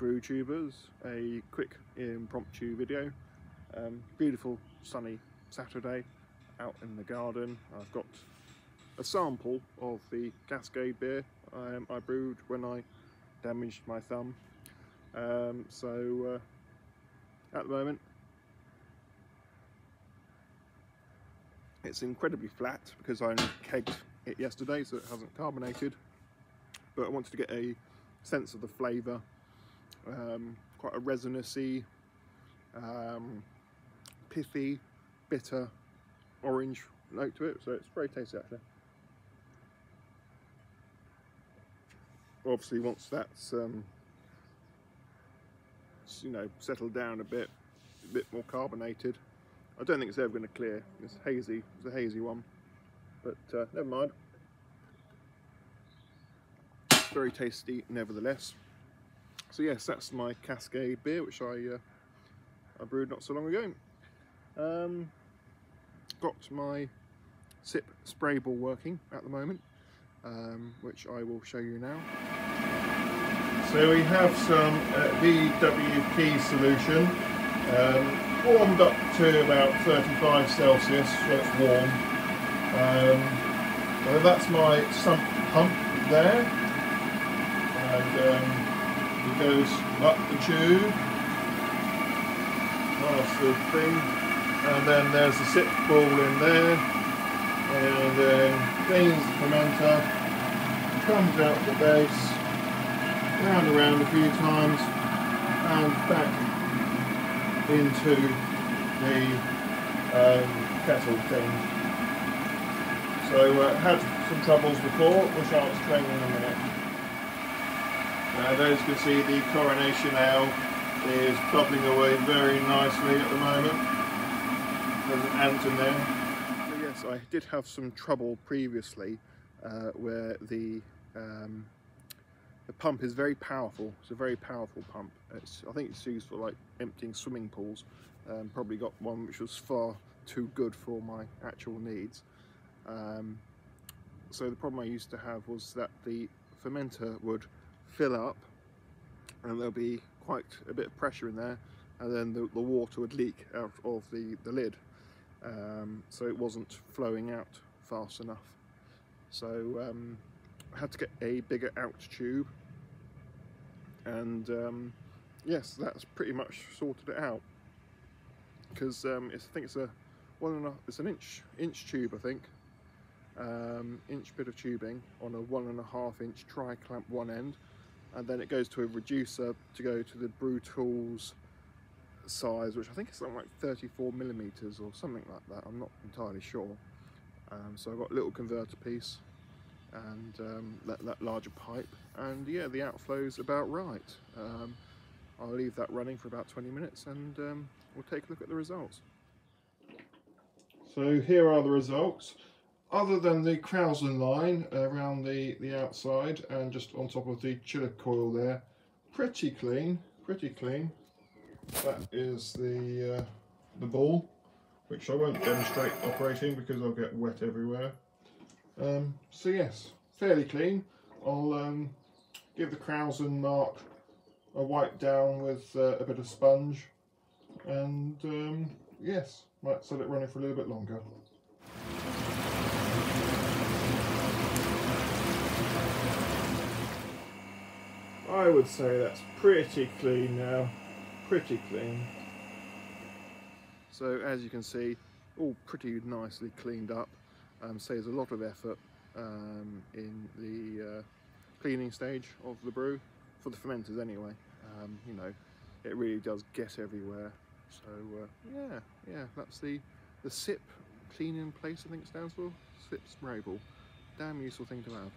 brew tubers, a quick impromptu video. Beautiful sunny Saturday out in the garden. I've got a sample of the Cascade beer I brewed when I damaged my thumb. At the moment it's incredibly flat because I kegged it yesterday, so it hasn't carbonated, but I wanted to get a sense of the flavour. Quite a resinousy, pithy, bitter, orange note to it, so it's very tasty actually. Obviously once that's you know, settled down a bit more carbonated, I don't think it's ever going to clear. It's hazy, it's a hazy one, but never mind. Very tasty nevertheless. So yes, that's my Cascade beer, which I brewed not so long ago. Got my CIP spray ball working at the moment, which I will show you now. So we have some DWP solution, warmed up to about 35 Celsius, so it's warm. So that's my sump pump there, and it goes up the tube, past the thing, and then there's the CIP ball in there, and then cleans the fermenter, comes out the base, round and round a few times, and back into the kettle thing. So had some troubles before, which I'll explain in a minute. Now as you can see, the Coronation Ale is bubbling away very nicely at the moment. There's an ant in there. So yes, I did have some trouble previously where the pump is very powerful. It's a very powerful pump. I think it's used for like emptying swimming pools. Probably got one which was far too good for my actual needs. So the problem I used to have was that the fermenter would fill up and there'll be quite a bit of pressure in there, and then the water would leak out of the lid. So it wasn't flowing out fast enough. So I had to get a bigger out tube, and yes, that's pretty much sorted it out, because I think it's it's an inch tube, I think, inch bit of tubing on a 1.5 inch tri-clamp one end, and then it goes to a reducer to go to the brew tools size, which I think is something like 34mm or something like that. I'm not entirely sure. So I've got a little converter piece and that larger pipe, and yeah, the outflow's about right. I'll leave that running for about 20 minutes and we'll take a look at the results. So here are the results. Other than the Krausen line around the outside and just on top of the chiller coil there, pretty clean, pretty clean. That is the ball, which I won't demonstrate operating because I'll get wet everywhere. So yes, fairly clean. I'll give the Krausen mark a wipe down with a bit of sponge, and yes, might set it running for a little bit longer. I would say that's pretty clean now, pretty clean. So as you can see, all pretty nicely cleaned up. Saves a lot of effort in the cleaning stage of the brew, for the fermenters anyway. You know, it really does get everywhere. So yeah, that's the CIP clean in place, I think it stands for. CIP spray ball. Damn useful thing to have.